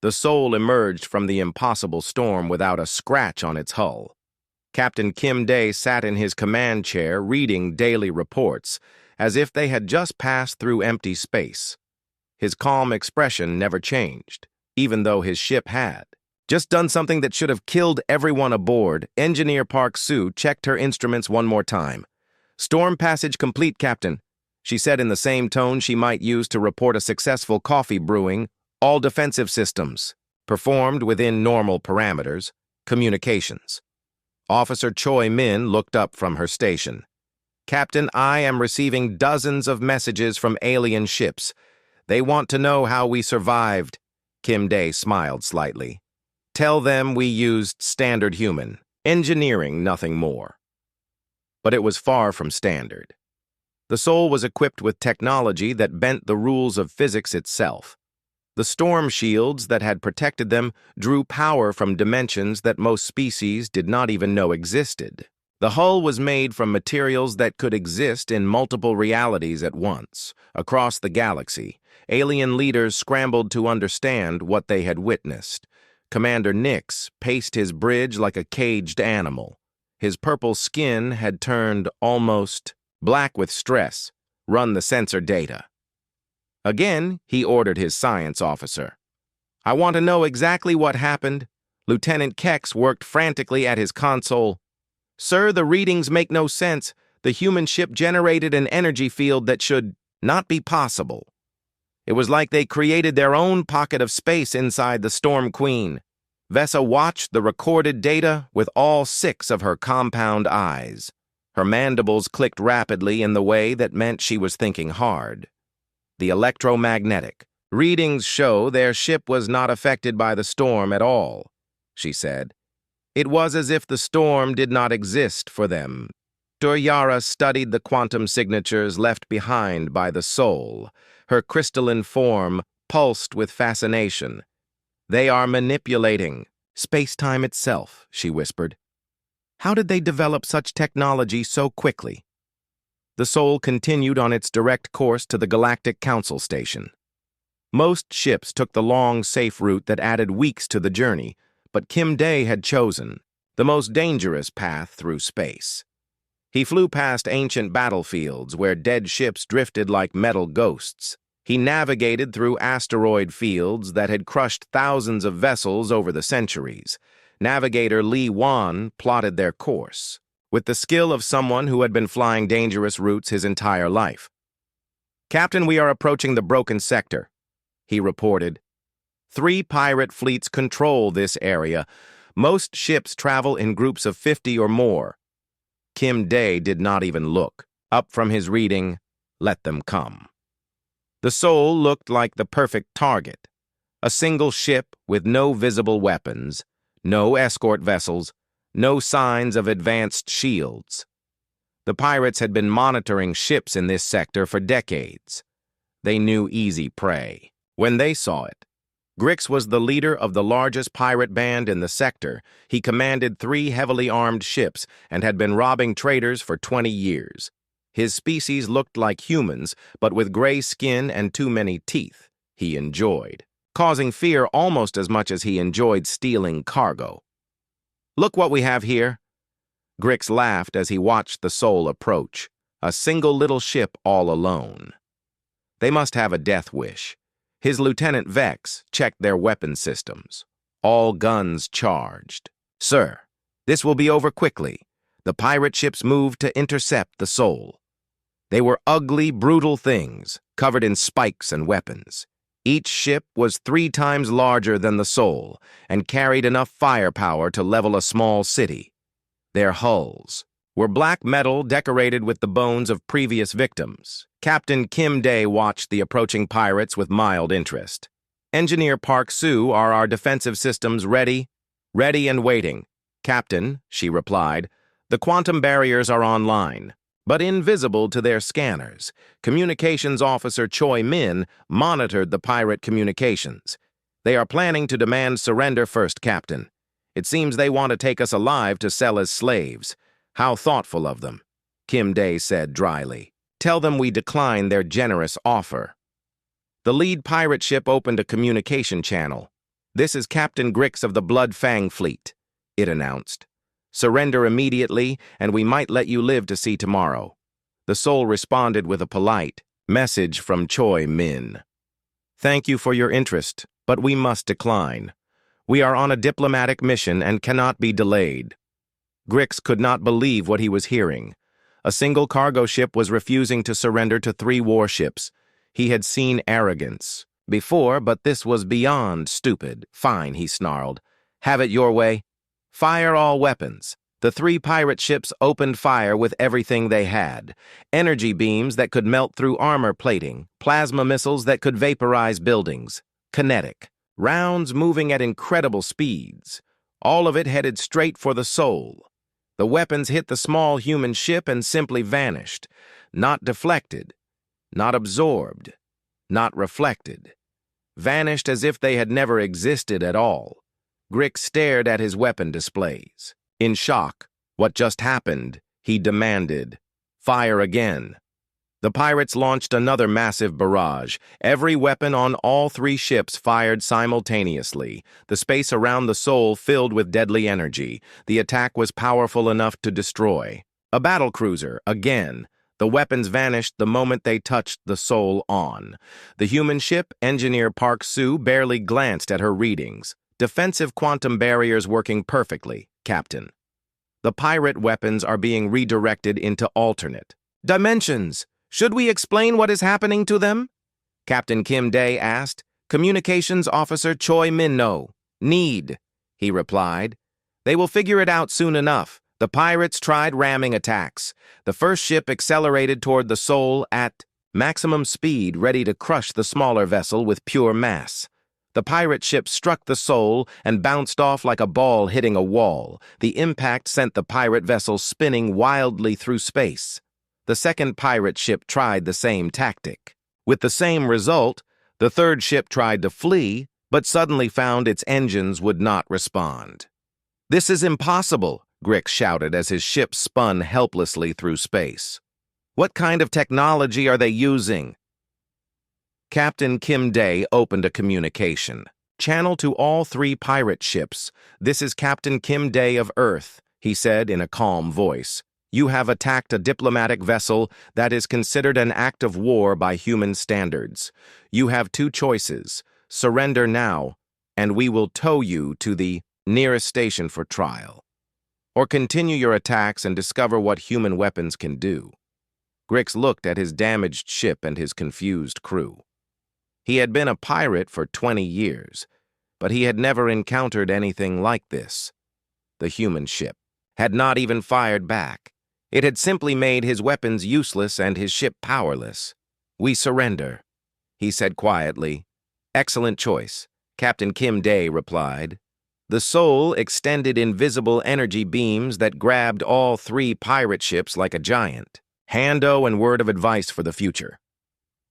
The Soul emerged from the impossible storm without a scratch on its hull. Captain Kim Day sat in his command chair reading daily reports, as if they had just passed through empty space. His calm expression never changed, even though his ship had. Just done something that should have killed everyone aboard. Engineer Park Soo checked her instruments one more time. "Storm passage complete, Captain," she said in the same tone she might use to report a successful coffee brewing. "All defensive systems performed within normal parameters. Communications." Officer Choi Min looked up from her station. "Captain, I am receiving dozens of messages from alien ships. They want to know how we survived." Kim Day smiled slightly. "Tell them we used standard human engineering, nothing more." But it was far from standard. The Soul was equipped with technology that bent the rules of physics itself. The storm shields that had protected them drew power from dimensions that most species did not even know existed. The hull was made from materials that could exist in multiple realities at once. Across the galaxy, alien leaders scrambled to understand what they had witnessed. Commander Nix paced his bridge like a caged animal. His purple skin had turned almost black with stress. "Run the sensor data." Again, he ordered his science officer. "I want to know exactly what happened." Lieutenant Kex worked frantically at his console. "Sir, the readings make no sense. The human ship generated an energy field that should not be possible. It was like they created their own pocket of space inside the Storm Queen." Vesa watched the recorded data with all 6 of her compound eyes. Her mandibles clicked rapidly in the way that meant she was thinking hard. "The electromagnetic readings show their ship was not affected by the storm at all," she said. "It was as if the storm did not exist for them." Duryara studied the quantum signatures left behind by the Soul. Her crystalline form pulsed with fascination. "They are manipulating space-time itself," she whispered. "How did they develop such technology so quickly?" The Soul continued on its direct course to the Galactic Council Station. Most ships took the long, safe route that added weeks to the journey, but Kim Day had chosen the most dangerous path through space. He flew past ancient battlefields where dead ships drifted like metal ghosts. He navigated through asteroid fields that had crushed thousands of vessels over the centuries. Navigator Li Wan plotted their course, with the skill of someone who had been flying dangerous routes his entire life. "Captain, we are approaching the broken sector," he reported. 3 pirate fleets control this area. Most ships travel in groups of 50 or more. Kim Day did not even look. Up from his reading, "Let them come." The Soul looked like the perfect target. A single ship with no visible weapons, no escort vessels, no signs of advanced shields. The pirates had been monitoring ships in this sector for decades. They knew easy prey when they saw it. Grix was the leader of the largest pirate band in the sector. He commanded 3 heavily armed ships and had been robbing traders for 20 years. His species looked like humans, but with gray skin and too many teeth. He enjoyed, causing fear almost as much as he enjoyed stealing cargo. "Look what we have here." Grix laughed as he watched the Soul approach, a single little ship all alone. They must have a death wish. His Lieutenant Vex checked their weapon systems. All guns charged. "Sir, this will be over quickly." The pirate ships moved to intercept the Soul. They were ugly, brutal things, covered in spikes and weapons. Each ship was 3 times larger than the Soul and carried enough firepower to level a small city. Their hulls were black metal decorated with the bones of previous victims. Captain Kim Day watched the approaching pirates with mild interest. "Engineer Park Soo, are our defensive systems ready?" "Ready and waiting." "Captain," she replied, "the quantum barriers are online, but invisible to their scanners." Communications Officer Choi Min monitored the pirate communications. "They are planning to demand surrender first, Captain. It seems they want to take us alive to sell as slaves." "How thoughtful of them," Kim Day said dryly. "Tell them we decline their generous offer." The lead pirate ship opened a communication channel. "This is Captain Grix of the Blood Fang Fleet," it announced. "Surrender immediately, and we might let you live to see tomorrow." The soul responded with a polite message from Choi Min. "Thank you for your interest, but we must decline. We are on a diplomatic mission and cannot be delayed." Grix could not believe what he was hearing. A single cargo ship was refusing to surrender to 3 warships. He had seen arrogance before, but this was beyond stupid. "Fine," he snarled. "Have it your way. Fire all weapons." The 3 pirate ships opened fire with everything they had: energy beams that could melt through armor plating, plasma missiles that could vaporize buildings, kinetic, rounds moving at incredible speeds. All of it headed straight for the soul. The weapons hit the small human ship and simply vanished, not deflected, not absorbed, not reflected. Vanished as if they had never existed at all. Grix stared at his weapon displays. In shock, what just happened, he demanded, "Fire again." The pirates launched another massive barrage. Every weapon on all 3 ships fired simultaneously. The space around the soul filled with deadly energy. The attack was powerful enough to destroy. A battlecruiser, again. The weapons vanished the moment they touched the soul on. The human ship, Engineer Park Soo, barely glanced at her readings. "Defensive quantum barriers working perfectly, Captain. The pirate weapons are being redirected into alternate dimensions. Should we explain what is happening to them?" Captain Kim Dae asked. "Communications Officer Choi Min-no. Need," he replied. "They will figure it out soon enough." The pirates tried ramming attacks. The first ship accelerated toward the soul at maximum speed, ready to crush the smaller vessel with pure mass. The pirate ship struck the soul and bounced off like a ball hitting a wall. The impact sent the pirate vessel spinning wildly through space. The second pirate ship tried the same tactic. With the same result, the third ship tried to flee, but suddenly found its engines would not respond. "This is impossible," Grix shouted as his ship spun helplessly through space. "What kind of technology are they using?" Captain Kim Dae opened a communication. "Channel to all 3 pirate ships. This is Captain Kim Dae of Earth," he said in a calm voice. "You have attacked a diplomatic vessel that is considered an act of war by human standards. You have 2 choices. Surrender now, and we will tow you to the nearest station for trial. Or continue your attacks and discover what human weapons can do." Grix looked at his damaged ship and his confused crew. He had been a pirate for 20 years, but he had never encountered anything like this. The human ship had not even fired back. It had simply made his weapons useless and his ship powerless. "We surrender," he said quietly. "Excellent choice," Captain Kim Dae replied. The soul extended invisible energy beams that grabbed all 3 pirate ships like a giant. Hando and word of advice for the future.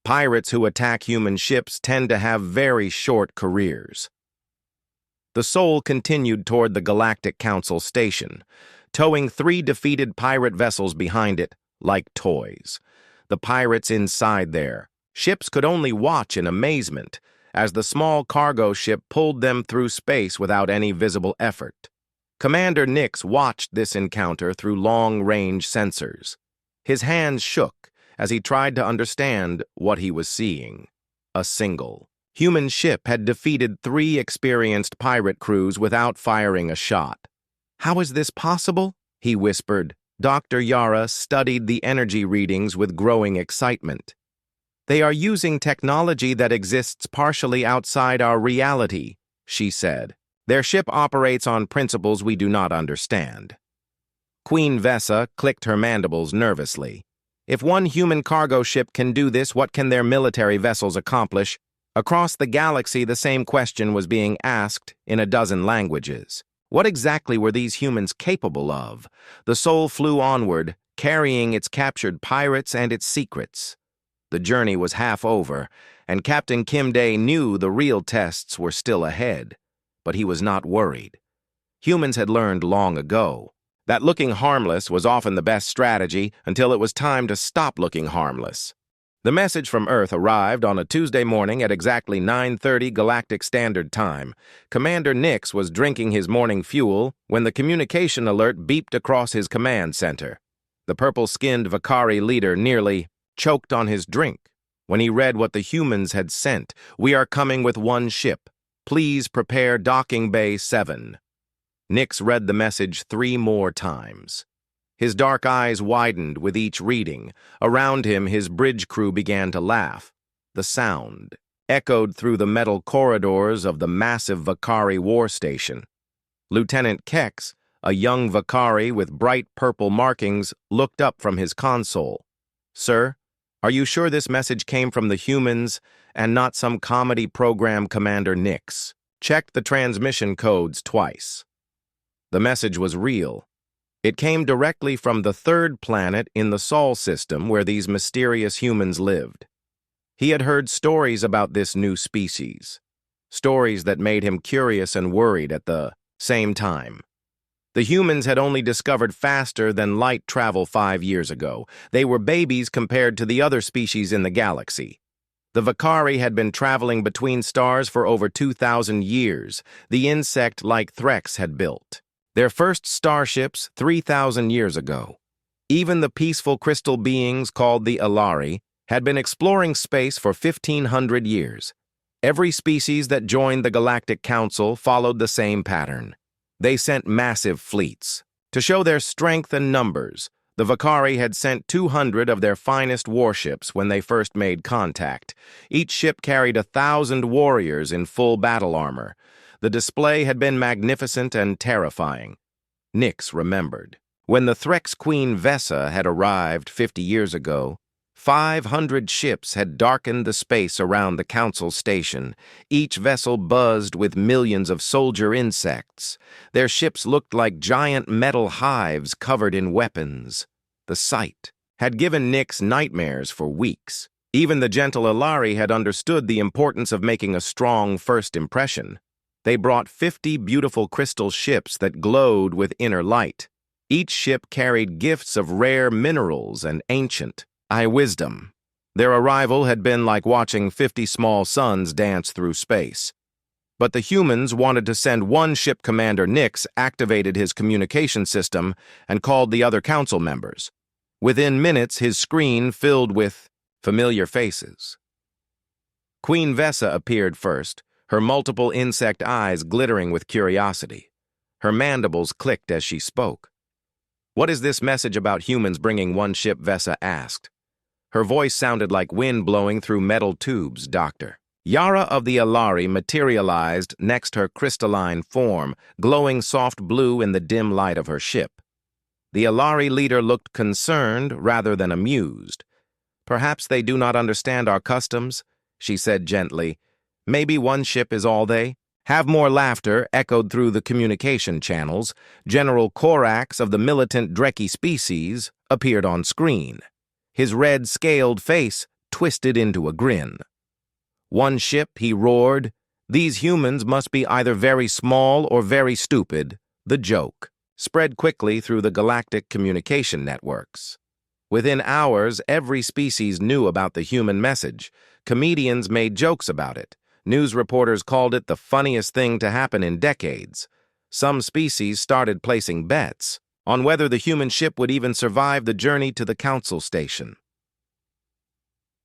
Pirates who attack human ships tend to have very short careers. The soul continued toward the Galactic Council station, towing 3 defeated pirate vessels behind it, like toys. The pirates inside their ships could only watch in amazement as the small cargo ship pulled them through space without any visible effort. Commander Nix watched this encounter through long-range sensors. His hands shook as he tried to understand what he was seeing. A single human ship had defeated 3 experienced pirate crews without firing a shot. "How is this possible?" he whispered. Dr. Yara studied the energy readings with growing excitement. "They are using technology that exists partially outside our reality," she said. "Their ship operates on principles we do not understand." Queen Vessa clicked her mandibles nervously. If one human cargo ship can do this, what can their military vessels accomplish? Across the galaxy, the same question was being asked in a dozen languages. What exactly were these humans capable of? The soul flew onward, carrying its captured pirates and its secrets. The journey was half over, and Captain Kim Dae knew the real tests were still ahead. But he was not worried. Humans had learned long ago that looking harmless was often the best strategy until it was time to stop looking harmless. The message from Earth arrived on a Tuesday morning at exactly 9:30 Galactic Standard Time. Commander Nix was drinking his morning fuel when the communication alert beeped across his command center. The purple-skinned Vakari leader nearly choked on his drink when he read what the humans had sent. "We are coming with one ship. Please prepare Docking Bay 7. Nix read the message 3 more times. His dark eyes widened with each reading. Around him, his bridge crew began to laugh. The sound echoed through the metal corridors of the massive Vakari war station. Lieutenant Kex, a young Vakari with bright purple markings, looked up from his console. "Sir, are you sure this message came from the humans and not some comedy program, Commander Nix? Checked the transmission codes twice." The message was real. It came directly from the 3rd planet in the Sol system where these mysterious humans lived. He had heard stories about this new species, stories that made him curious and worried at the same time. The humans had only discovered faster than light travel 5 years ago. They were babies compared to the other species in the galaxy. The Vakari had been traveling between stars for over 2,000 years. The insect-like Threx had built their first starships 3,000 years ago. Even the peaceful crystal beings called the Alari had been exploring space for 1,500 years. Every species that joined the Galactic Council followed the same pattern. They sent massive fleets. To show their strength and numbers, the Vakari had sent 200 of their finest warships when they first made contact. Each ship carried 1,000 warriors in full battle armor. The display had been magnificent and terrifying. Nix remembered. When the Threx Queen Vessa had arrived 50 years ago, 500 ships had darkened the space around the Council station. Each vessel buzzed with millions of soldier insects. Their ships looked like giant metal hives covered in weapons. The sight had given Nix nightmares for weeks. Even the gentle Alari had understood the importance of making a strong first impression. They brought 50 beautiful crystal ships that glowed with inner light. Each ship carried gifts of rare minerals and ancient wisdom. Their arrival had been like watching 50 small suns dance through space. But the humans wanted to send one ship. Commander Nix activated his communication system and called the other council members. Within minutes, his screen filled with familiar faces. Queen Vessa appeared first, her multiple insect eyes glittering with curiosity. Her mandibles clicked as she spoke. "What is this message about humans bringing one ship?" Vessa asked. Her voice sounded like wind blowing through metal tubes. Dr. Yara of the Alari materialized next her crystalline form, glowing soft blue in the dim light of her ship. The Alari leader looked concerned rather than amused. "Perhaps they do not understand our customs," she said gently. "Maybe one ship is all they have." More laughter echoed through the communication channels. General Korax of the militant Dreki species appeared on screen. His red, scaled face twisted into a grin. "One ship," he roared. "These humans must be either very small or very stupid." The joke spread quickly through the galactic communication networks. Within hours, every species knew about the human message. Comedians made jokes about it. News reporters called it the funniest thing to happen in decades. Some species started placing bets on whether the human ship would even survive the journey to the Council station.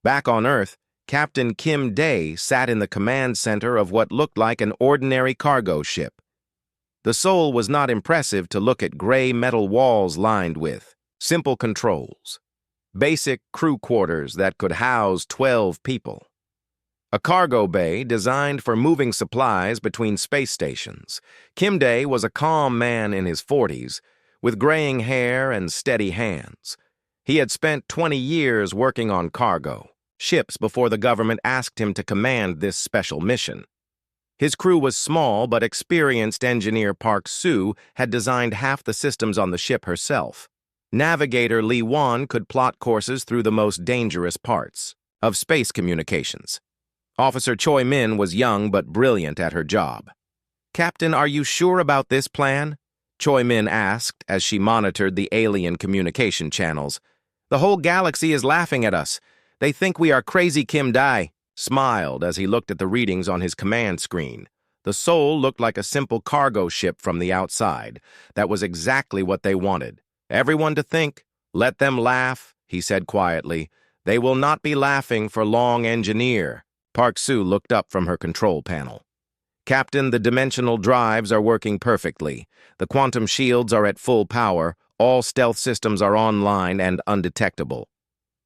Back on Earth, Captain Kim Day sat in the command center of what looked like an ordinary cargo ship. The Sol was not impressive to look at gray metal walls lined with simple controls, basic crew quarters that could house 12 people. A cargo bay designed for moving supplies between space stations. Kim Day was a calm man in his 40s, with graying hair and steady hands. He had spent 20 years working on cargo ships before the government asked him to command this special mission. His crew was small, but experienced engineer Park Soo had designed half the systems on the ship herself. Navigator Li Wan could plot courses through the most dangerous parts of space communications. Officer Choi Min was young but brilliant at her job. "Captain, are you sure about this plan?" Choi Min asked as she monitored the alien communication channels. "The whole galaxy is laughing at us. They think we are crazy. Kim Dae smiled as he looked at the readings on his command screen. The Soul looked like a simple cargo ship from the outside. That was exactly what they wanted. Everyone to think. Let them laugh, he said quietly. They will not be laughing for long, engineer. Park Soo looked up from her control panel. Captain, the dimensional drives are working perfectly. The quantum shields are at full power. All stealth systems are online and undetectable.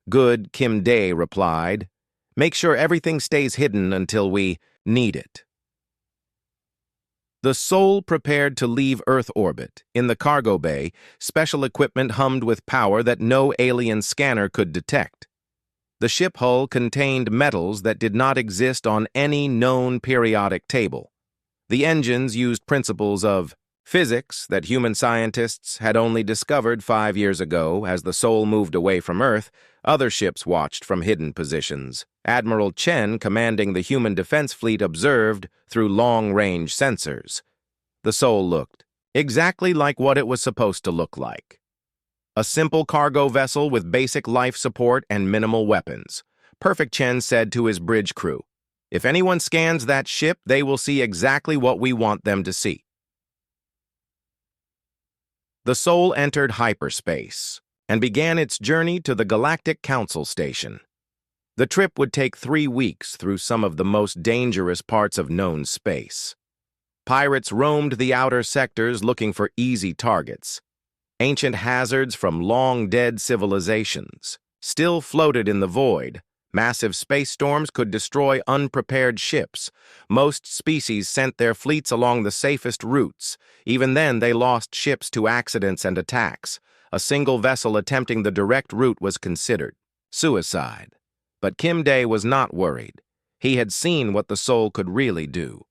Good, Kim Dae replied. Make sure everything stays hidden until we need it. The Soul prepared to leave Earth orbit. In the cargo bay, special equipment hummed with power that no alien scanner could detect. The ship hull contained metals that did not exist on any known periodic table. The engines used principles of physics that human scientists had only discovered 5 years ago. As the Soul moved away from Earth, other ships watched from hidden positions. Admiral Chen, commanding the human defense fleet, observed through long-range sensors. The Soul looked exactly like what it was supposed to look like. A simple cargo vessel with basic life support and minimal weapons. Perfect, Chen said to his bridge crew. If anyone scans that ship, they will see exactly what we want them to see. The Soul entered hyperspace and began its journey to the Galactic Council Station. The trip would take 3 weeks through some of the most dangerous parts of known space. Pirates roamed the outer sectors looking for easy targets. Ancient hazards from long-dead civilizations still floated in the void. Massive space storms could destroy unprepared ships. Most species sent their fleets along the safest routes. Even then, they lost ships to accidents and attacks. A single vessel attempting the direct route was considered suicide. But Kim Dae was not worried. He had seen what the Soul could really do.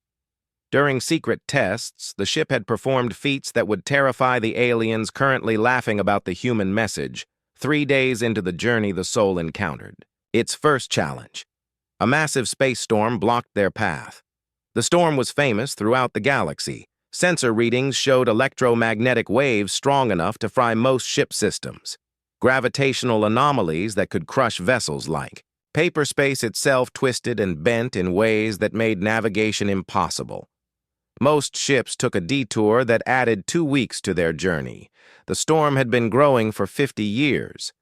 During secret tests, the ship had performed feats that would terrify the aliens currently laughing about the human message. 3 days into the journey, the Soul encountered its first challenge. A massive space storm blocked their path. The storm was famous throughout the galaxy. Sensor readings showed electromagnetic waves strong enough to fry most ship systems. Gravitational anomalies that could crush vessels like. Paper space itself twisted and bent in ways that made navigation impossible. Most ships took a detour that added 2 weeks to their journey. The storm had been growing for 50 years.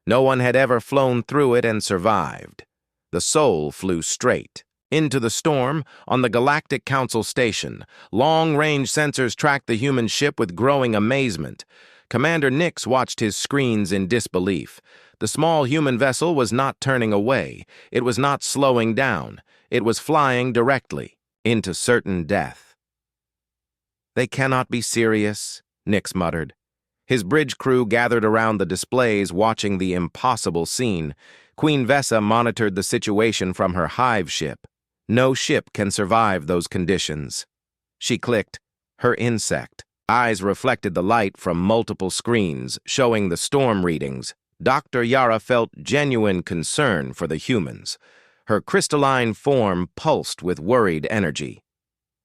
No one had ever flown through it and survived. The Soul flew straight into the storm on the Galactic Council Station. Long-range sensors tracked the human ship with growing amazement. Commander Nix watched his screens in disbelief. The small human vessel was not turning away. It was not slowing down. It was flying directly into certain death. They cannot be serious, Nix muttered. His bridge crew gathered around the displays watching the impossible scene. Queen Vessa monitored the situation from her hive ship. No ship can survive those conditions. She clicked. Her insect eyes reflected the light from multiple screens, showing the storm readings. Dr. Yara felt genuine concern for the humans. Her crystalline form pulsed with worried energy.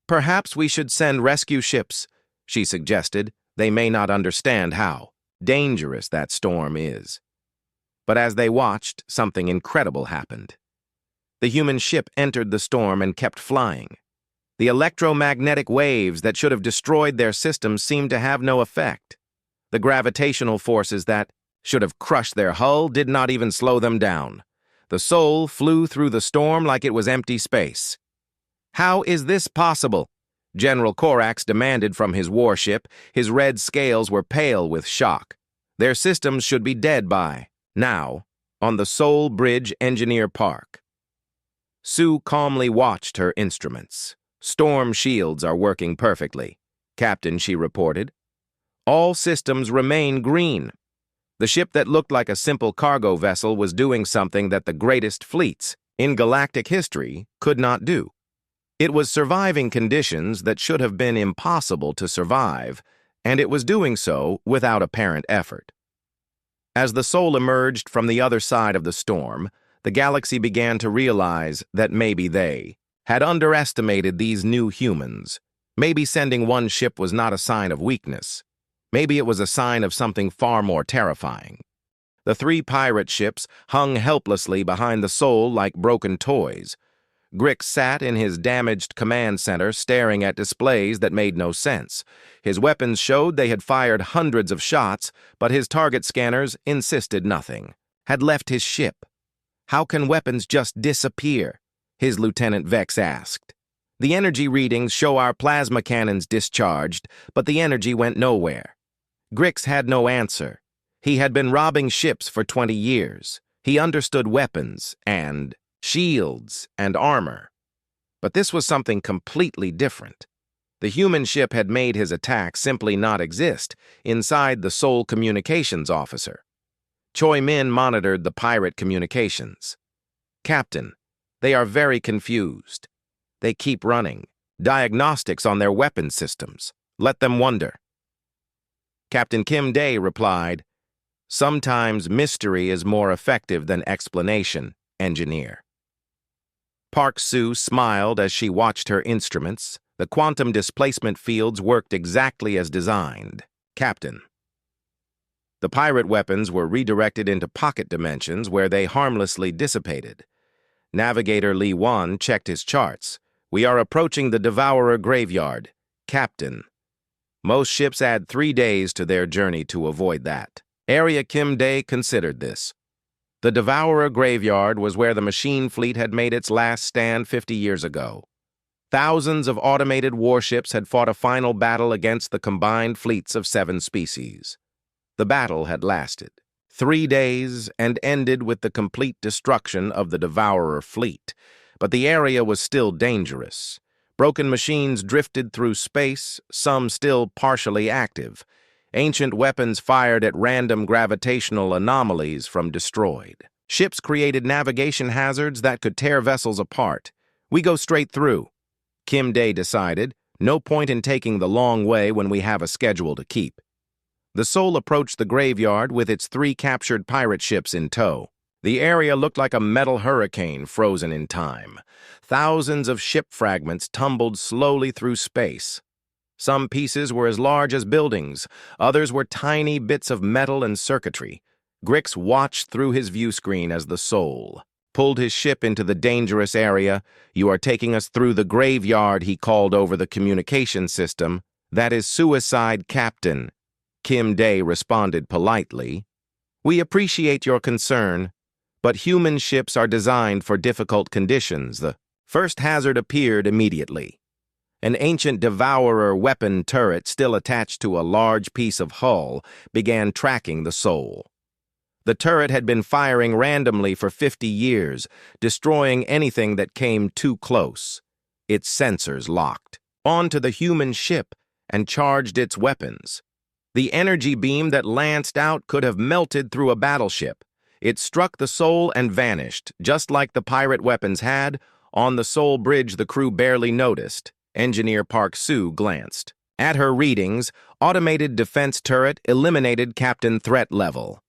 Perhaps we should send rescue ships, she suggested. They may not understand how dangerous that storm is. But as they watched, something incredible happened. The human ship entered the storm and kept flying. The electromagnetic waves that should have destroyed their systems seemed to have no effect. The gravitational forces that should have crushed their hull did not even slow them down. The Soul flew through the storm like it was empty space. How is this possible? General Korax demanded from his warship. His red scales were pale with shock. Their systems should be dead by now, on the Soul Bridge Engineer Park. Sue calmly watched her instruments. Storm shields are working perfectly, Captain, she reported. All systems remain green. The ship that looked like a simple cargo vessel was doing something that the greatest fleets in galactic history could not do. It was surviving conditions that should have been impossible to survive, and it was doing so without apparent effort. As the Soul emerged from the other side of the storm, the galaxy began to realize that maybe they had underestimated these new humans. Maybe sending one ship was not a sign of weakness. Maybe it was a sign of something far more terrifying. The three pirate ships hung helplessly behind the Soul like broken toys. Grix sat in his damaged command center staring at displays that made no sense. His weapons showed they had fired hundreds of shots, but his target scanners insisted nothing. Had left his ship. How can weapons just disappear? His Lieutenant Vex asked. The energy readings show our plasma cannons discharged, but the energy went nowhere. Grix had no answer. He had been robbing ships for 20 years. He understood weapons and shields and armor. But this was something completely different. The human ship had made his attack simply not exist inside the Soul Communications Officer. Choi Min monitored the pirate communications. Captain, they are very confused. They keep running diagnostics on their weapon systems. Let them wonder. Captain Kim Dae replied, "Sometimes mystery is more effective than explanation, engineer." Park Soo smiled as she watched her instruments. The quantum displacement fields worked exactly as designed. Captain. The pirate weapons were redirected into pocket dimensions where they harmlessly dissipated. Navigator Lee Wan checked his charts. "We are approaching the Devourer graveyard. Captain." Most ships add 3 days to their journey to avoid that. Area Kim Dae considered this. The Devourer graveyard was where the machine fleet had made its last stand 50 years ago. Thousands of automated warships had fought a final battle against the combined fleets of 7 species. The battle had lasted 3 days and ended with the complete destruction of the Devourer fleet, but the area was still dangerous. Broken machines drifted through space, some still partially active. Ancient weapons fired at random gravitational anomalies from destroyed. Ships created navigation hazards that could tear vessels apart. "We go straight through," Kim Dae decided. "No point in taking the long way when we have a schedule to keep." The Soul approached the graveyard with its 3 captured pirate ships in tow. The area looked like a metal hurricane frozen in time. Thousands of ship fragments tumbled slowly through space. Some pieces were as large as buildings, others were tiny bits of metal and circuitry. Grix watched through his view screen as the Soul pulled his ship into the dangerous area. "You are taking us through the graveyard," he called over the communication system. "That is suicide, Captain," Kim Dae responded politely. "We appreciate your concern, but human ships are designed for difficult conditions." The first hazard appeared immediately. An ancient Devourer weapon turret still attached to a large piece of hull began tracking the Soul. The turret had been firing randomly for 50 years, destroying anything that came too close. Its sensors locked onto the human ship and charged its weapons. The energy beam that lanced out could have melted through a battleship. It struck the Soul and vanished, just like the pirate weapons had. On the Soul bridge, the crew barely noticed. Engineer Park Soo glanced. At her readings, automated defense turret eliminated Captain threat level.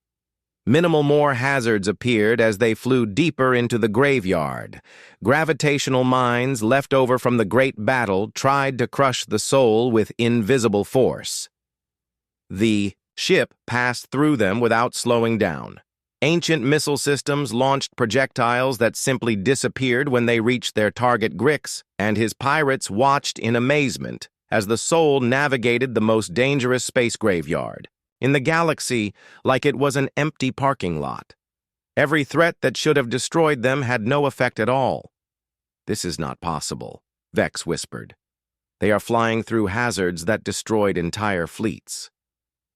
Minimal more hazards appeared as they flew deeper into the graveyard. Gravitational mines left over from the Great Battle tried to crush the Soul with invisible force. The ship passed through them without slowing down. Ancient missile systems launched projectiles that simply disappeared when they reached their target. Grix and his pirates watched in amazement as the Soul navigated the most dangerous space graveyard in the galaxy like it was an empty parking lot. Every threat that should have destroyed them had no effect at all. "This is not possible," Vex whispered. "They are flying through hazards that destroyed entire fleets."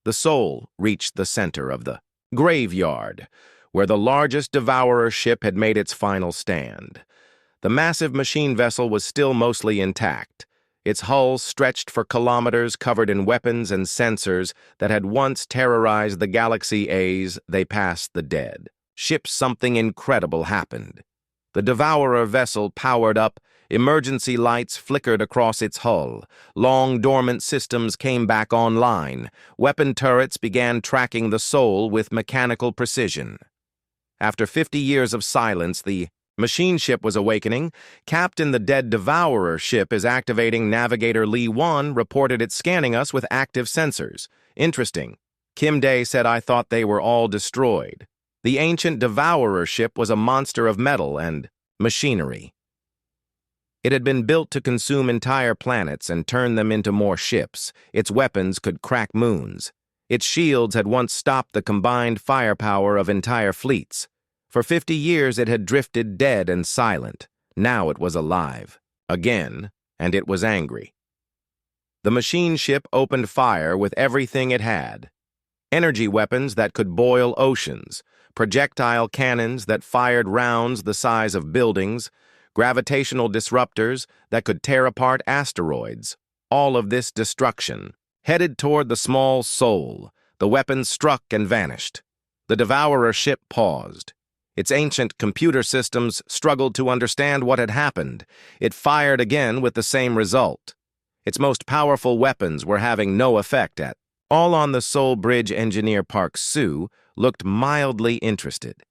The Soul reached the center of the graveyard, where the largest Devourer ship had made its final stand. The massive machine vessel was still mostly intact. Its hull stretched for kilometers, covered in weapons and sensors that had once terrorized the galaxy as they passed the dead. Something incredible happened. The Devourer vessel powered up. Emergency lights flickered across its hull. Long dormant systems came back online. Weapon turrets began tracking the Soul with mechanical precision. After 50 years of silence, the machine ship was awakening. Captain, the dead Devourer ship is activating. Navigator Lee Wan reported it's scanning us with active sensors. Interesting. Kim Day said I thought they were all destroyed. The ancient Devourer ship was a monster of metal and machinery. It had been built to consume entire planets and turn them into more ships. Its weapons could crack moons. Its shields had once stopped the combined firepower of entire fleets. For 50 years it had drifted dead and silent. Now it was alive. Again, and it was angry. The machine ship opened fire with everything it had. Energy weapons that could boil oceans, projectile cannons that fired rounds the size of buildings, gravitational disruptors that could tear apart asteroids. All of this destruction headed toward the small Sol. The weapons struck and vanished. The Devourer ship paused. Its ancient computer systems struggled to understand what had happened. It fired again with the same result. Its most powerful weapons were having no effect at all. On the Sol Bridge engineer Park Sue looked mildly interested.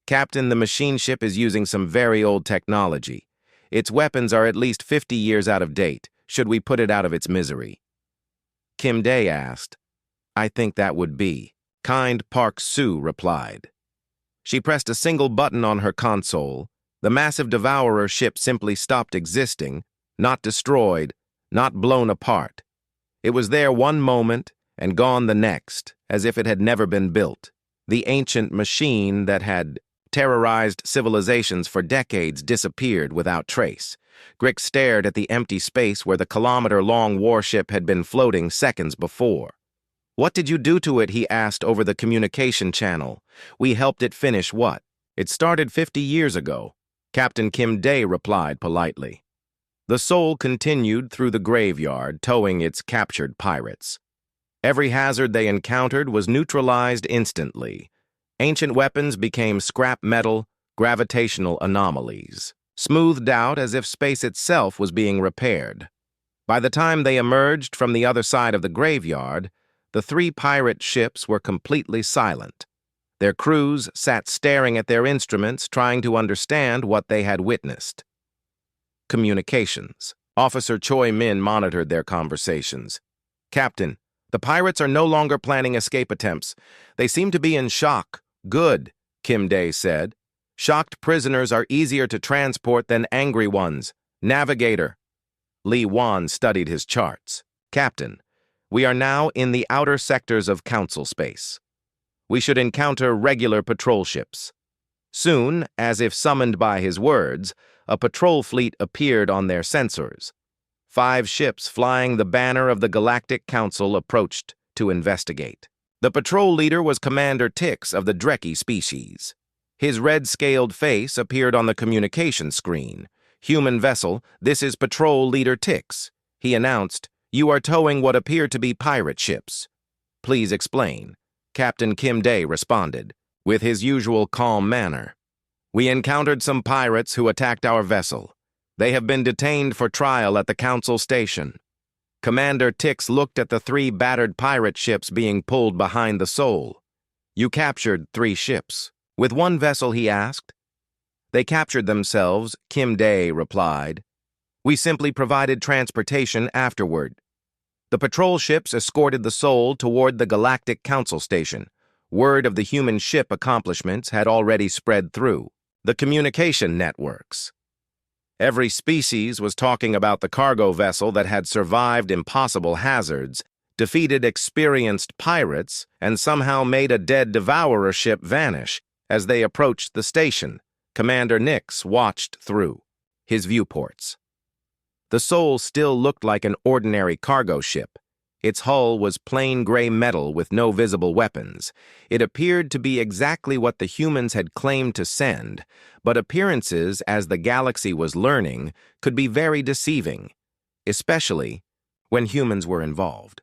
Captain, the machine ship is using some very old technology. Its weapons are at least 50 years out of date. Should we put it out of its misery? Kim Day asked. I think that would be. Kind Park Sue replied. She pressed a single button on her console. The massive Devourer ship simply stopped existing, not destroyed, not blown apart. It was there one moment and gone the next, as if it had never been built. The ancient machine that had terrorized civilizations for decades disappeared without trace. Grick stared at the empty space where the kilometer-long warship had been floating seconds before. What did you do to it? He asked over the communication channel. We helped it finish what? It started 50 years ago. Captain Kim Day replied politely. The Sol continued through the graveyard, towing its captured pirates. Every hazard they encountered was neutralized instantly. Ancient weapons became scrap metal, gravitational anomalies, smoothed out as if space itself was being repaired. By the time they emerged from the other side of the graveyard, the 3 pirate ships were completely silent. Their crews sat staring at their instruments, trying to understand what they had witnessed. Communications. Officer Choi Min monitored their conversations. Captain, the pirates are no longer planning escape attempts. They seem to be in shock. Good, Kim Day said. Shocked prisoners are easier to transport than angry ones. Navigator. Lee Wan studied his charts. Captain, we are now in the outer sectors of Council space. We should encounter regular patrol ships. Soon, as if summoned by his words, a patrol fleet appeared on their sensors. 5 ships flying the banner of the Galactic Council approached to investigate. The patrol leader was Commander Tix of the Drekki species. His red-scaled face appeared on the communication screen. Human vessel, this is Patrol Leader Tix. He announced, you are towing what appear to be pirate ships. Please explain. Captain Kim Day responded, with his usual calm manner. We encountered some pirates who attacked our vessel. They have been detained for trial at the Council station. Commander Tix looked at the 3 battered pirate ships being pulled behind the Sol. You captured 3 ships. With one vessel, he asked. They captured themselves, Kim Day replied. We simply provided transportation afterward. The patrol ships escorted the Sol toward the Galactic Council station. Word of the human ship accomplishments had already spread through the communication networks. Every species was talking about the cargo vessel that had survived impossible hazards, defeated experienced pirates, and somehow made a dead Devourer ship vanish. As they approached the station, Commander Nix watched through his viewports. The Sol still looked like an ordinary cargo ship. Its hull was plain gray metal with no visible weapons. It appeared to be exactly what the humans had claimed to send, but appearances, as the galaxy was learning, could be very deceiving, especially when humans were involved.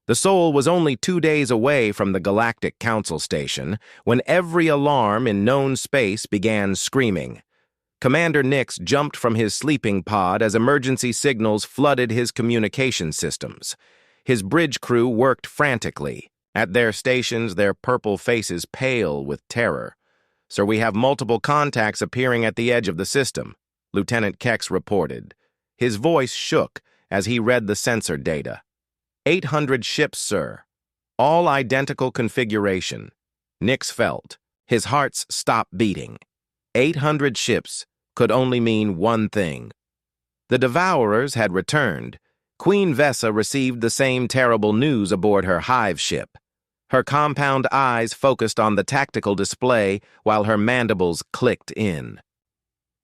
The Sol was only 2 days away from the Galactic Council station when every alarm in known space began screaming. Commander Nix jumped from his sleeping pod as emergency signals flooded his communication systems. His bridge crew worked frantically. At their stations, their purple faces pale with terror. Sir, we have multiple contacts appearing at the edge of the system, Lieutenant Kex reported. His voice shook as he read the sensor data. 800 ships, sir. all identical configuration. Nix felt. His heart stopped beating. 800 ships could only mean one thing. The Devourers had returned. Queen Vesa received the same terrible news aboard her hive ship. Her compound eyes focused on the tactical display while her mandibles clicked in.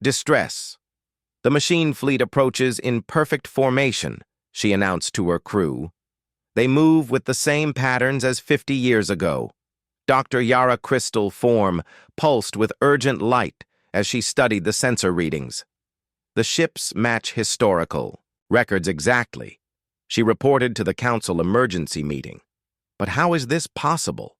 Distress. The machine fleet approaches in perfect formation, she announced to her crew. They move with the same patterns as 50 years ago. Dr. Yara Crystal form pulsed with urgent light as she studied the sensor readings. The ships match historical records exactly, she reported to the council emergency meeting. But how is this possible?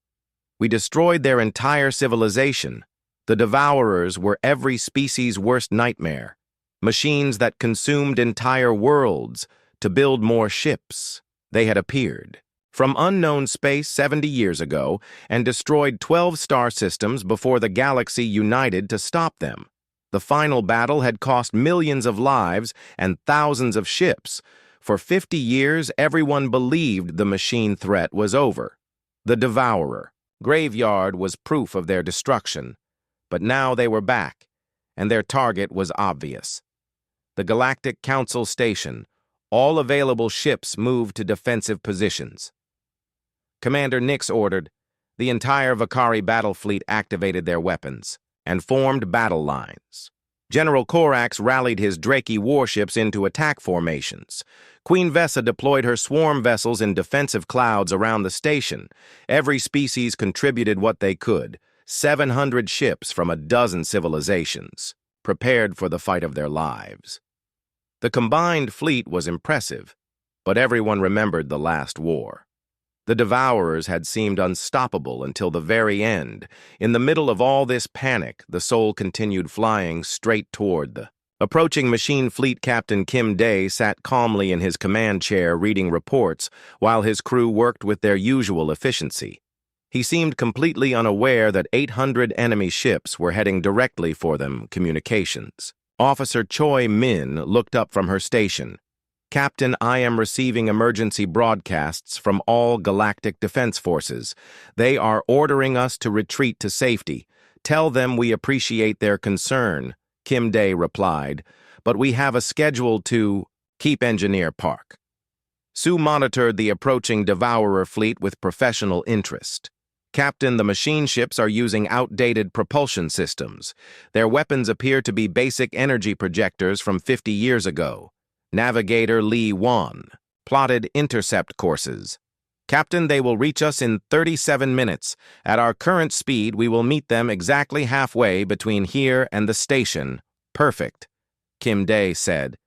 We destroyed their entire civilization. The Devourers were every species' worst nightmare. Machines that consumed entire worlds to build more ships. They had appeared from unknown space 70 years ago and destroyed 12 star systems before the galaxy united to stop them. The final battle had cost millions of lives and thousands of ships. For 50 years, everyone believed the machine threat was over. The Devourer graveyard was proof of their destruction. But now they were back, and their target was obvious. The Galactic Council Station. All available ships moved to defensive positions. Commander Nix ordered. The entire Vakari battle fleet activated their weapons and formed battle lines. General Korax rallied his Draki warships into attack formations. Queen Vesa deployed her swarm vessels in defensive clouds around the station. Every species contributed what they could. 700 ships from a dozen civilizations, prepared for the fight of their lives. The combined fleet was impressive, but everyone remembered the last war. The Devourers had seemed unstoppable until the very end. In the middle of all this panic, the Soul continued flying straight toward the approaching machine fleet. Captain Kim Day sat calmly in his command chair reading reports while his crew worked with their usual efficiency. He seemed completely unaware that 800 enemy ships were heading directly for them. Communications. Officer Choi Min looked up from her station. Captain, I am receiving emergency broadcasts from all Galactic Defense Forces. They are ordering us to retreat to safety. Tell them we appreciate their concern, Kim Day replied, but we have a schedule to keep Engineer Park. Sue monitored the approaching Devourer fleet with professional interest. Captain, the machine ships are using outdated propulsion systems. Their weapons appear to be basic energy projectors from 50 years ago. Navigator Lee Wan plotted intercept courses. Captain, they will reach us in 37 minutes. At our current speed, we will meet them exactly halfway between here and the station. Perfect, Kim Day said.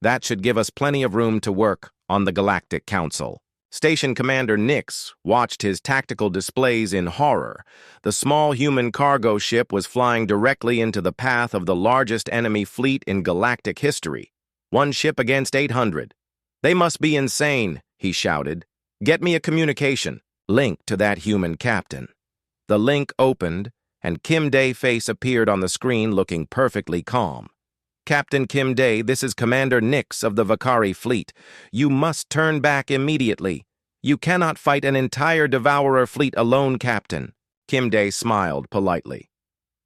That should give us plenty of room to work on the Galactic Council. Station Commander Nix watched his tactical displays in horror. The small human cargo ship was flying directly into the path of the largest enemy fleet in galactic history. 1 ship against 800. They must be insane, he shouted. Get me a communication link to that human captain. The link opened, and Kim Day's face appeared on the screen looking perfectly calm. Captain Kim Day, this is Commander Nix of the Vakari fleet. You must turn back immediately. You cannot fight an entire Devourer fleet alone, Captain. Kim Day smiled politely.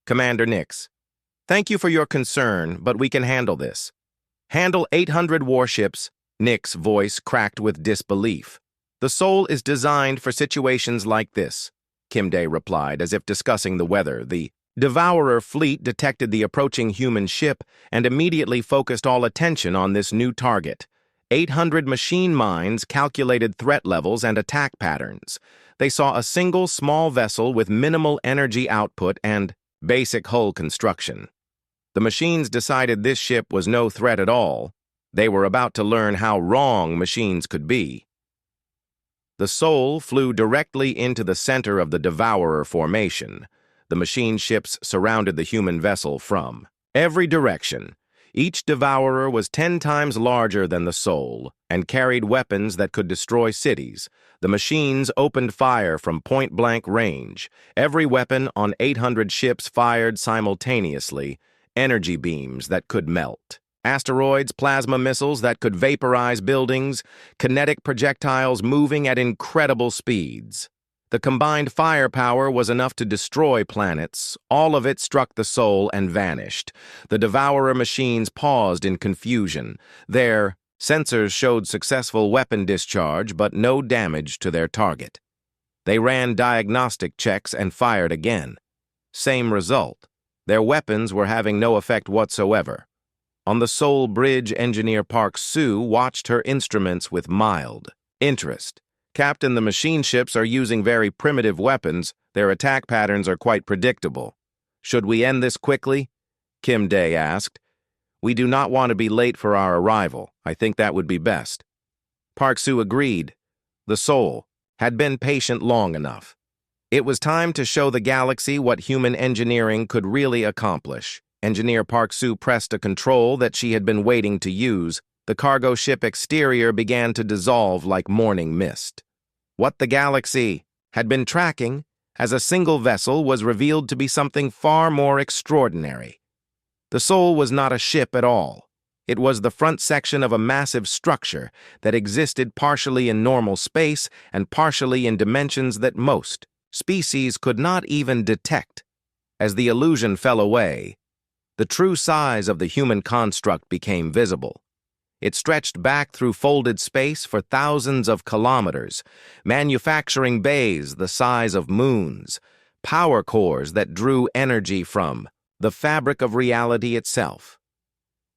Commander Nix, thank you for your concern, but we can handle this. Handle 800 warships, Nix's voice cracked with disbelief. The Soul is designed for situations like this, Kim Day replied, as if discussing the weather. The Devourer fleet detected the approaching human ship and immediately focused all attention on this new target. 800 machine minds calculated threat levels and attack patterns. They saw a single small vessel with minimal energy output and basic hull construction. The machines decided this ship was no threat at all. They were about to learn how wrong machines could be. The Soul flew directly into the center of the Devourer formation. The machine ships surrounded the human vessel from every direction. Each Devourer was 10 times larger than the Soul and carried weapons that could destroy cities. The machines opened fire from point-blank range. Every weapon on 800 ships fired simultaneously, energy beams that could melt. Asteroids, plasma missiles that could vaporize buildings, kinetic projectiles moving at incredible speeds. The combined firepower was enough to destroy planets. All of it struck the Soul and vanished. The Devourer machines paused in confusion. Their sensors showed successful weapon discharge, but no damage to their target. They ran diagnostic checks and fired again. Same result. Their weapons were having no effect whatsoever. On the Soul Bridge, Engineer Park Sue watched her instruments with mild interest. Captain, the machine ships are using very primitive weapons. Their attack patterns are quite predictable. Should we end this quickly? Kim Day asked. We do not want to be late for our arrival. I think that would be best. Park Sue agreed. The Soul had been patient long enough. It was time to show the galaxy what human engineering could really accomplish. Engineer Park Sue pressed a control that she had been waiting to use. The cargo ship exterior began to dissolve like morning mist. What the galaxy had been tracking as a single vessel was revealed to be something far more extraordinary. The Soul was not a ship at all. It was the front section of a massive structure that existed partially in normal space and partially in dimensions that most species could not even detect. As the illusion fell away, the true size of the human construct became visible. It stretched back through folded space for thousands of kilometers, manufacturing bays the size of moons, power cores that drew energy from the fabric of reality itself,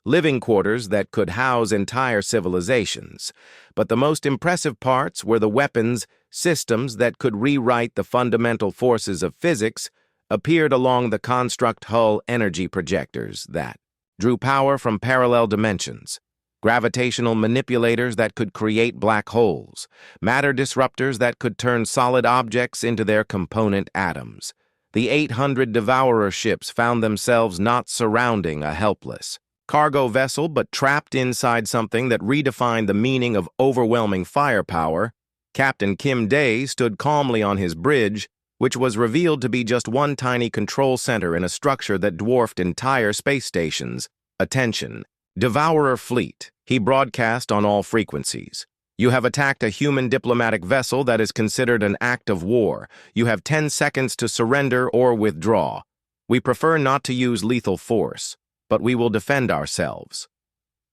living quarters that could house entire civilizations. But the most impressive parts were the weapons systems that could rewrite the fundamental forces of physics appeared along the construct hull. Energy projectors that drew power from parallel dimensions, gravitational manipulators that could create black holes, matter disruptors that could turn solid objects into their component atoms. The 800 Devourer ships found themselves not surrounding a helpless cargo vessel, but trapped inside something that redefined the meaning of overwhelming firepower. Captain Kim Day stood calmly on his bridge, which was revealed to be just one tiny control center in a structure that dwarfed entire space stations. Attention, Devourer fleet, he broadcast on all frequencies. You have attacked a human diplomatic vessel that is considered an act of war. You have 10 seconds to surrender or withdraw. We prefer not to use lethal force, but we will defend ourselves.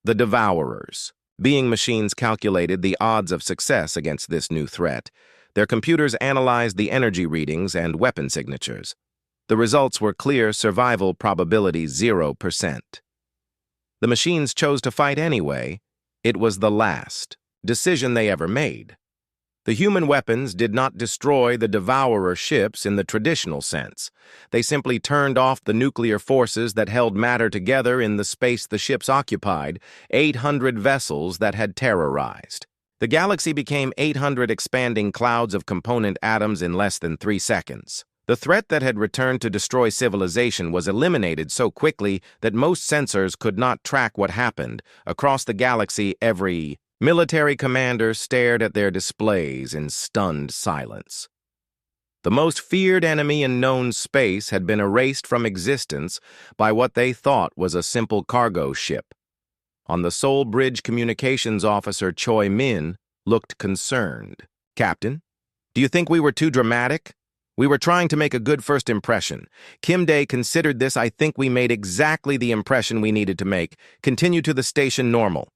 The Devourers. Being machines calculated the odds of success against this new threat. Their computers analyzed the energy readings and weapon signatures. The results were clear: survival probability 0%. The machines chose to fight anyway. It was the last decision they ever made. The human weapons did not destroy the Devourer ships in the traditional sense. They simply turned off the nuclear forces that held matter together in the space the ships occupied, 800 vessels that had terrorized. The galaxy became 800 expanding clouds of component atoms in less than 3 seconds. The threat that had returned to destroy civilization was eliminated so quickly that most sensors could not track what happened. Across the galaxy, every military commander stared at their displays in stunned silence. The most feared enemy in known space had been erased from existence by what they thought was a simple cargo ship. On the Soul Bridge, communications officer Choi Min looked concerned. Captain, do you think we were too dramatic? We were trying to make a good first impression. Kim Day considered this. I think we made exactly the impression we needed to make. Continue to the station normal.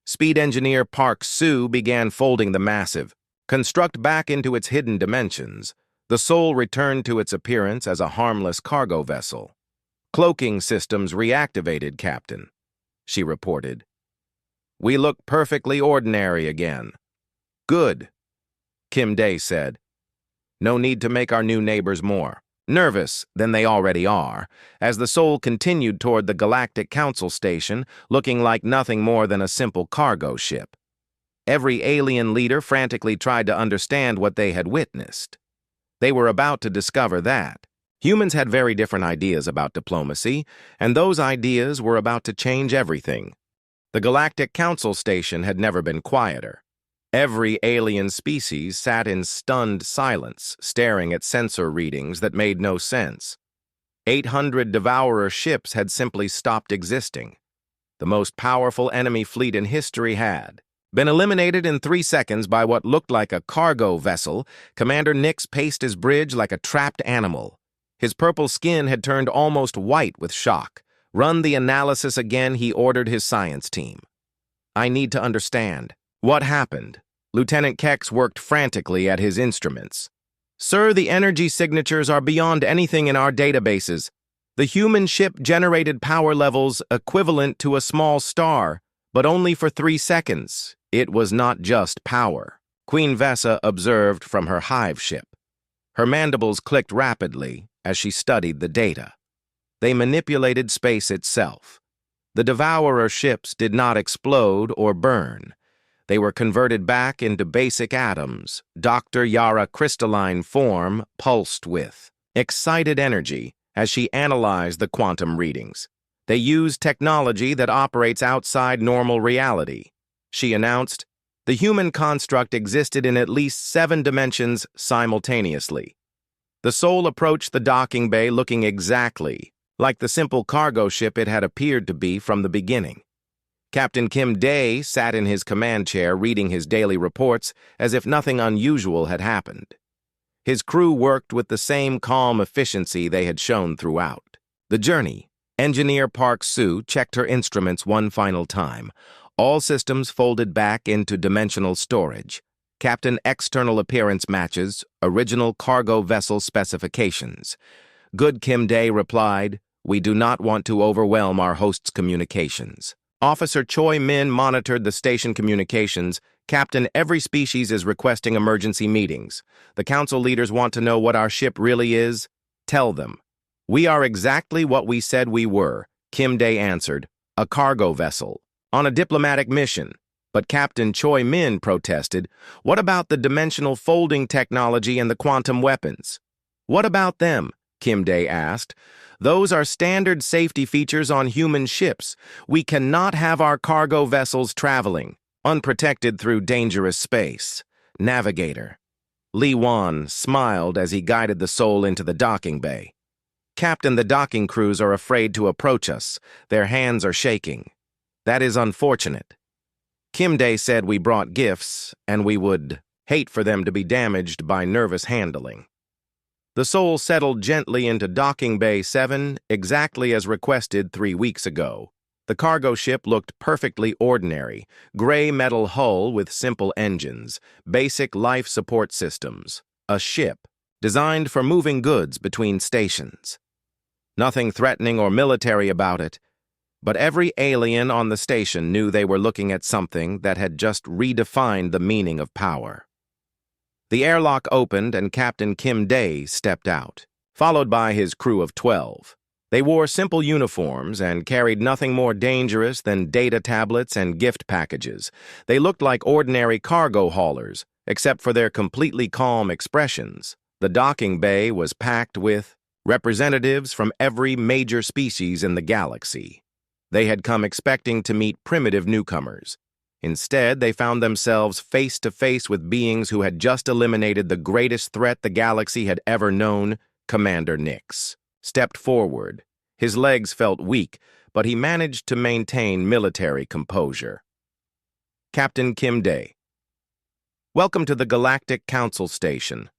Speed engineer Park Sue began folding the massive construct back into its hidden dimensions. The Soul returned to its appearance as a harmless cargo vessel. Cloaking systems reactivated, Captain, she reported. We look perfectly ordinary again. Good, Kim Day said. No need to make our new neighbors more nervous than they already are, as the Soul continued toward the Galactic Council station, looking like nothing more than a simple cargo ship. Every alien leader frantically tried to understand what they had witnessed. They were about to discover that humans had very different ideas about diplomacy, and those ideas were about to change everything. The Galactic Council station had never been quieter. Every alien species sat in stunned silence, staring at sensor readings that made no sense. 800 Devourer ships had simply stopped existing. The most powerful enemy fleet in history had been eliminated in 3 seconds by what looked like a cargo vessel. Commander Nix paced his bridge like a trapped animal. His purple skin had turned almost white with shock. "Run the analysis again," he ordered his science team. "I need to understand. What happened?" Lieutenant Kex worked frantically at his instruments. "Sir, the energy signatures are beyond anything in our databases. The human ship generated power levels equivalent to a small star, but only for 3 seconds. It was not just power," Queen Vessa observed from her hive ship. Her mandibles clicked rapidly as she studied the data. They manipulated space itself. The Devourer ships did not explode or burn. They were converted back into basic atoms. Dr. Yara crystalline form pulsed with excited energy as she analyzed the quantum readings. "They use technology that operates outside normal reality," she announced. "The human construct existed in at least 7 dimensions simultaneously." The Soul approached the docking bay looking exactly like the simple cargo ship it had appeared to be from the beginning. Captain Kim Day sat in his command chair reading his daily reports as if nothing unusual had happened. His crew worked with the same calm efficiency they had shown throughout the journey. Engineer Park Soo checked her instruments one final time. All systems folded back into dimensional storage. Captain external appearance matches original cargo vessel specifications. Good, Kim Day replied. "We do not want to overwhelm our host's communications." Officer Choi Min monitored the station communications. "Captain, every species is requesting emergency meetings. The council leaders want to know what our ship really is. Tell them." "We are exactly what we said we were," Kim Day answered. "A cargo vessel, on a diplomatic mission." But Captain Choi Min protested. "What about the dimensional folding technology and the quantum weapons?" "What about them?" Kim Day asked. "Those are standard safety features on human ships. We cannot have our cargo vessels traveling unprotected through dangerous space." Navigator Li Wan smiled as he guided the Soul into the docking bay. "Captain, the docking crews are afraid to approach us. Their hands are shaking." "That is unfortunate." Kim Day said we brought gifts, and we would hate for them to be damaged by nervous handling. The Soul settled gently into Docking Bay 7, exactly as requested 3 weeks ago. The cargo ship looked perfectly ordinary, gray metal hull with simple engines, basic life support systems. A ship designed for moving goods between stations. Nothing threatening or military about it, but every alien on the station knew they were looking at something that had just redefined the meaning of power. The airlock opened and Captain Kim Day stepped out, followed by his crew of 12. They wore simple uniforms and carried nothing more dangerous than data tablets and gift packages. They looked like ordinary cargo haulers, except for their completely calm expressions. The docking bay was packed with representatives from every major species in the galaxy. They had come expecting to meet primitive newcomers. Instead, they found themselves face to face with beings who had just eliminated the greatest threat the galaxy had ever known. Commander Nix stepped forward. His legs felt weak, but he managed to maintain military composure. "Captain Kim Day, welcome to the Galactic Council Station.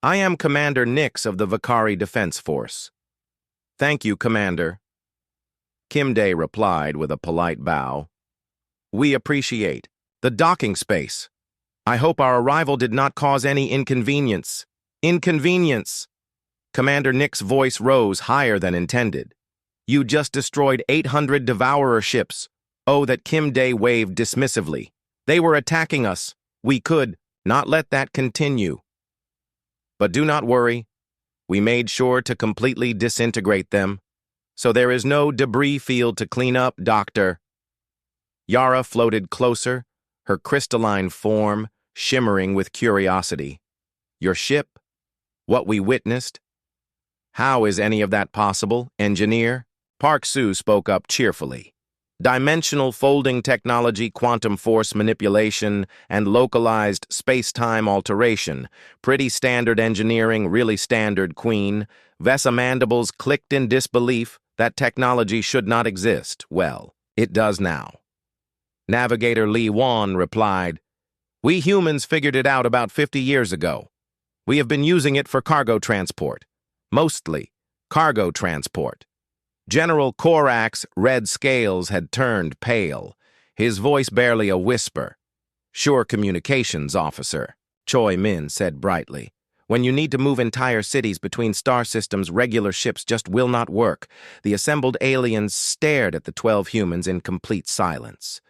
I am Commander Nix of the Vakari Defense Force." "Thank you, Commander." Kim Day replied with a polite bow. "We appreciate the docking space. I hope our arrival did not cause any inconvenience." "Inconvenience?" Commander Nix's voice rose higher than intended. "You just destroyed 800 Devourer ships." "Oh," that Kim Day waved dismissively. "They were attacking us. We could not let that continue. But do not worry. We made sure to completely disintegrate them. So there is no debris field to clean up, Doctor." Yara floated closer, her crystalline form shimmering with curiosity. "Your ship? What we witnessed? How is any of that possible, Engineer?" Park Soo spoke up cheerfully. "Dimensional folding technology, quantum force manipulation, and localized space-time alteration. Pretty standard engineering, really standard, Queen." Vessa mandibles clicked in disbelief. That technology should not exist. Well, It does now. Navigator Li Wan replied, "We humans figured it out about 50 years ago. We have been using it for cargo transport. Mostly cargo transport." General Korak's red scales had turned pale, his voice barely a whisper. "Sure, communications officer," Choi Min said brightly. "When you need to move entire cities between star systems, regular ships just will not work." The assembled aliens stared at the 12 humans in complete silence.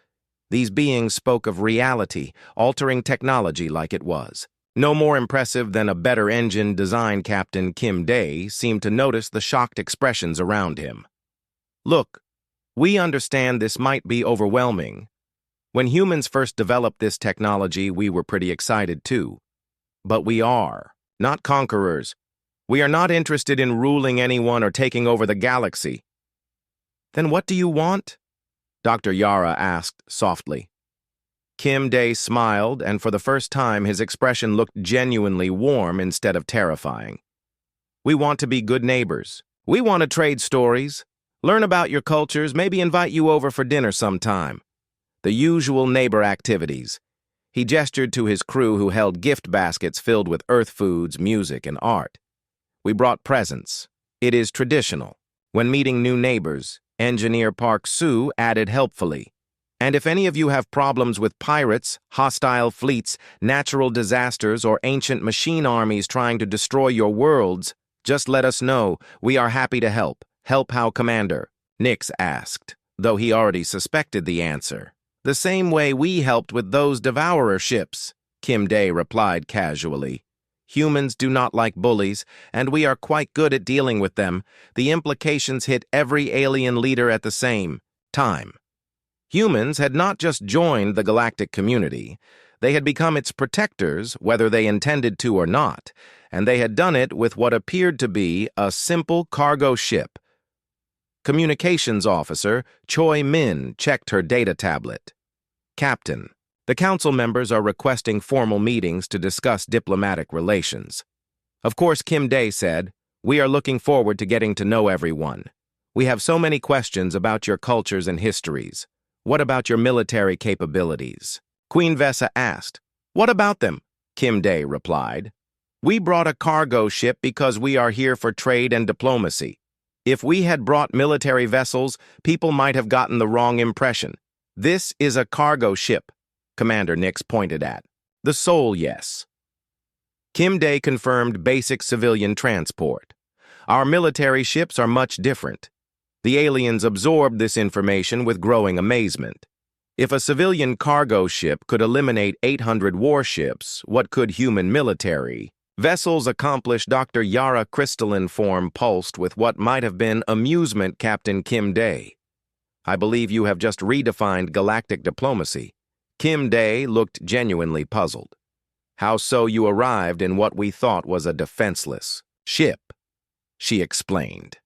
These beings spoke of reality, altering technology like it was. No more impressive than a better engine design. Captain Kim Dae seemed to notice the shocked expressions around him. "Look, we understand this might be overwhelming. When humans first developed this technology, we were pretty excited too. But we are not conquerors. We are not interested in ruling anyone or taking over the galaxy." "Then what do you want?" Dr. Yara asked softly. Kim Dae smiled, and for the first time his expression looked genuinely warm instead of terrifying. "We want to be good neighbors. We want to trade stories, learn about your cultures, maybe invite you over for dinner sometime. The usual neighbor activities." He gestured to his crew who held gift baskets filled with Earth foods, music, and art. "We brought presents. It is traditional." When meeting new neighbors, Engineer Park Soo added helpfully, "And if any of you have problems with pirates, hostile fleets, natural disasters, or ancient machine armies trying to destroy your worlds, just let us know. We are happy to help." "Help how, Commander?" Nix asked, though he already suspected the answer. "The same way we helped with those devourer ships," Kim Dae replied casually. "Humans do not like bullies, and we are quite good at dealing with them." The implications hit every alien leader at the same time. Humans had not just joined the galactic community, they had become its protectors, whether they intended to or not, and they had done it with what appeared to be a simple cargo ship. Communications Officer Choi Min checked her data tablet. "Captain, the council members are requesting formal meetings to discuss diplomatic relations." "Of course," Kim Dae said, "we are looking forward to getting to know everyone. We have so many questions about your cultures and histories. What about your military capabilities?" Queen Vesa asked. "What about them?" Kim Dae replied. "We brought a cargo ship because we are here for trade and diplomacy. If we had brought military vessels, people might have gotten the wrong impression. This is a cargo ship," Commander Nix pointed at. "The Soul, yes." Kim Dae confirmed basic civilian transport. "Our military ships are much different." The aliens absorbed this information with growing amazement. If a civilian cargo ship could eliminate 800 warships, what could human military vessels accomplish? Dr. Yara crystalline form pulsed with what might have been amusement. "Captain Kim Dae, I believe you have just redefined galactic diplomacy." Kim Dae looked genuinely puzzled. "How so? You arrived in what we thought was a defenseless ship," she explained.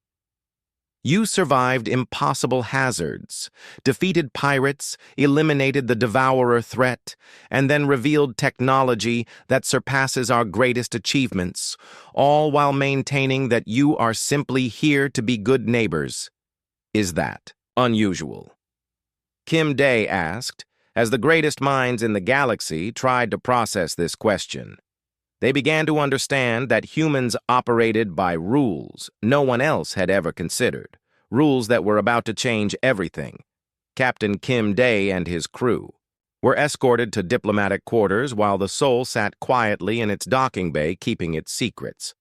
"You survived impossible hazards, defeated pirates, eliminated the devourer threat, and then revealed technology that surpasses our greatest achievements, all while maintaining that you are simply here to be good neighbors. Is that unusual?" Kim Dae asked, as the greatest minds in the galaxy tried to process this question. They began to understand that humans operated by rules no one else had ever considered, rules that were about to change everything. Captain Kim Dae and his crew were escorted to diplomatic quarters while the Soul sat quietly in its docking bay keeping its secrets.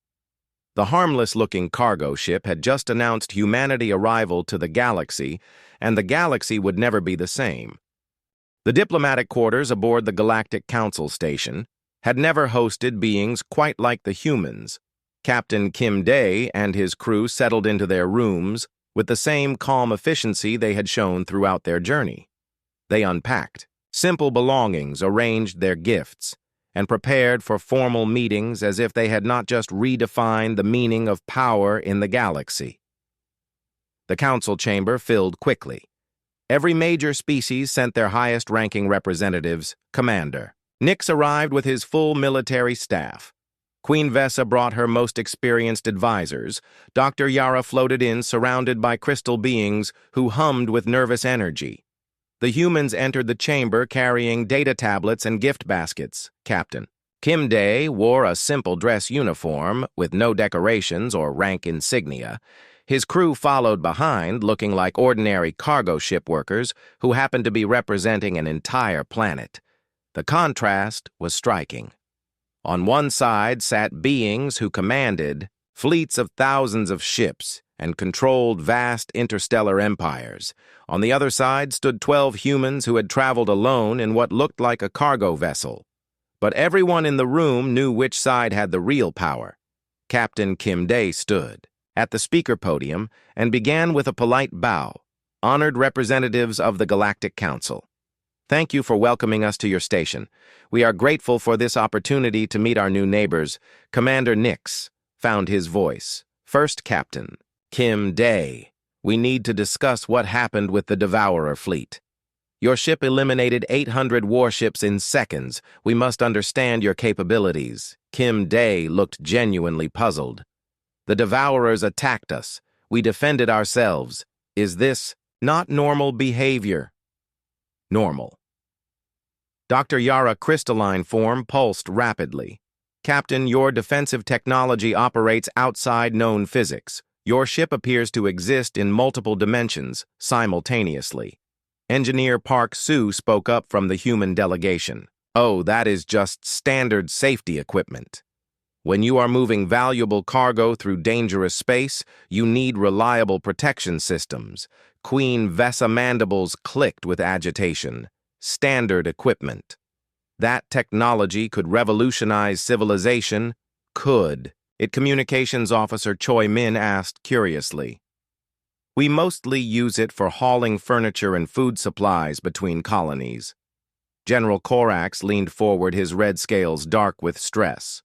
The harmless-looking cargo ship had just announced humanity arrival to the galaxy, and the galaxy would never be the same. The diplomatic quarters aboard the Galactic Council Station had never hosted beings quite like the humans. Captain Kim Dae and his crew settled into their rooms with the same calm efficiency they had shown throughout their journey. They unpacked simple belongings, arranged their gifts, and prepared for formal meetings as if they had not just redefined the meaning of power in the galaxy. The council chamber filled quickly. Every major species sent their highest-ranking representatives. Commander Nix arrived with his full military staff. Queen Vesa brought her most experienced advisors. Dr. Yara floated in, surrounded by crystal beings who hummed with nervous energy. The humans entered the chamber carrying data tablets and gift baskets. Captain Kim Day wore a simple dress uniform with no decorations or rank insignia. His crew followed behind, looking like ordinary cargo ship workers who happened to be representing an entire planet. The contrast was striking. On one side sat beings who commanded fleets of thousands of ships and controlled vast interstellar empires. On the other side stood 12 humans who had traveled alone in what looked like a cargo vessel. But everyone in the room knew which side had the real power. Captain Kim Day stood at the speaker podium and began with a polite bow. Honored representatives of the Galactic Council, thank you for welcoming us to your station. We are grateful for this opportunity to meet our new neighbors. Commander Nix found his voice. First, Captain Kim Day, we need to discuss what happened with the Devourer fleet. Your ship eliminated 800 warships in seconds. We must understand your capabilities. Kim Day looked genuinely puzzled. The Devourers attacked us. We defended ourselves. Is this not normal behavior? Normal. Dr. Yara crystalline form pulsed rapidly. Captain, your defensive technology operates outside known physics. Your ship appears to exist in multiple dimensions simultaneously. Engineer Park Soo spoke up from the human delegation. Oh, that is just standard safety equipment. When you are moving valuable cargo through dangerous space, you need reliable protection systems. Queen Vesa mandibles clicked with agitation. Standard equipment. That technology could revolutionize civilization? Could. Communications Officer Choi Min asked curiously. We mostly use it for hauling furniture and food supplies between colonies. General Korax leaned forward, his red scales dark with stress.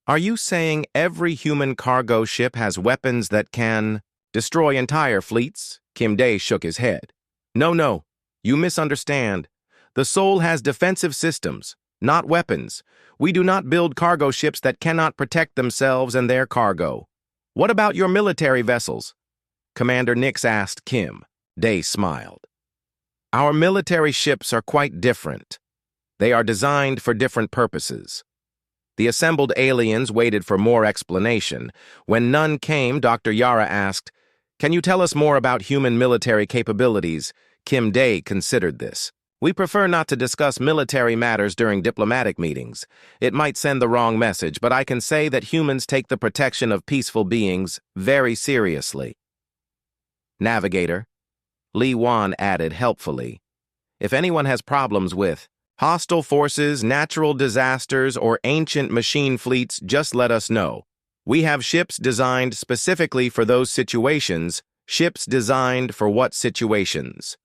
Are you saying every human cargo ship has weapons that can destroy entire fleets? Kim Day shook his head. No, you misunderstand. The Soul has defensive systems, not weapons. We do not build cargo ships that cannot protect themselves and their cargo. What about your military vessels? Commander Nix asked Kim. Day smiled. Our military ships are quite different. They are designed for different purposes. The assembled aliens waited for more explanation. When none came, Dr. Yara asked, can you tell us more about human military capabilities? Kim Day considered this. We prefer not to discuss military matters during diplomatic meetings. It might send the wrong message, but I can say that humans take the protection of peaceful beings very seriously. Navigator, Li Wan added helpfully. If anyone has problems with hostile forces, natural disasters, or ancient machine fleets, just let us know. We have ships designed specifically for those situations. Ships designed for what situations?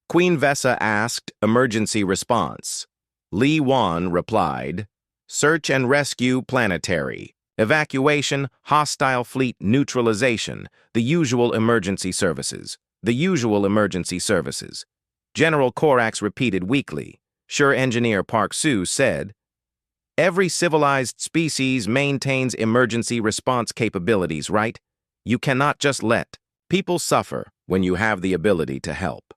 Queen Vesa asked emergency response. Li Wan replied, search and rescue planetary. Evacuation, hostile fleet neutralization, the usual emergency services. The usual emergency services. General Korax repeated weakly. Sure Engineer Park Soo said, every civilized species maintains emergency response capabilities, right? You cannot just let people suffer when you have the ability to help.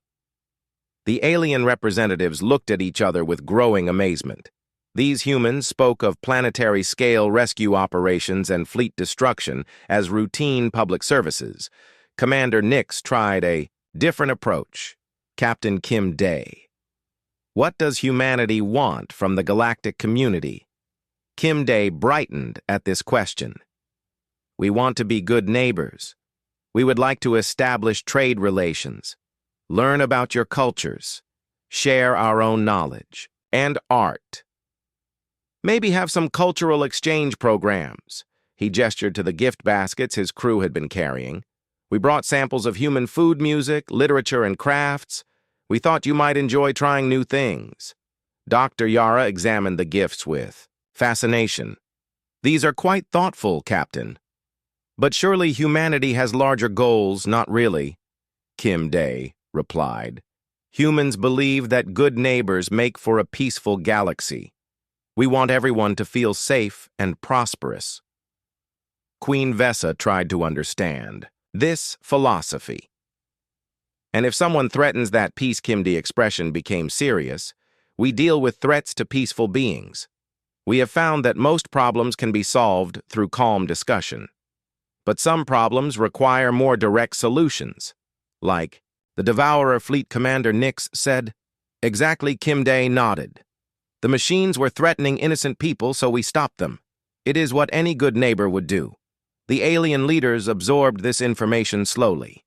The alien representatives looked at each other with growing amazement. These humans spoke of planetary-scale rescue operations and fleet destruction as routine public services. Commander Nix tried a different approach. Captain Kim Day. What does humanity want from the galactic community? Kim Day brightened at this question. We want to be good neighbors. We would like to establish trade relations, learn about your cultures, share our own knowledge, and art. Maybe have some cultural exchange programs. He gestured to the gift baskets his crew had been carrying. We brought samples of human food, music, literature, and crafts. We thought you might enjoy trying new things. Dr. Yara examined the gifts with fascination. These are quite thoughtful, Captain. But surely humanity has larger goals, not really. Kim Day replied. Humans believe that good neighbors make for a peaceful galaxy. We want everyone to feel safe and prosperous. Queen Vesa tried to understand this philosophy. And if someone threatens that peace, Kimde expression became serious, we deal with threats to peaceful beings. We have found that most problems can be solved through calm discussion. But some problems require more direct solutions. Like, the Devourer Fleet Commander Nix said, exactly. Kimde nodded. The machines were threatening innocent people, so we stopped them. It is what any good neighbor would do. The alien leaders absorbed this information slowly.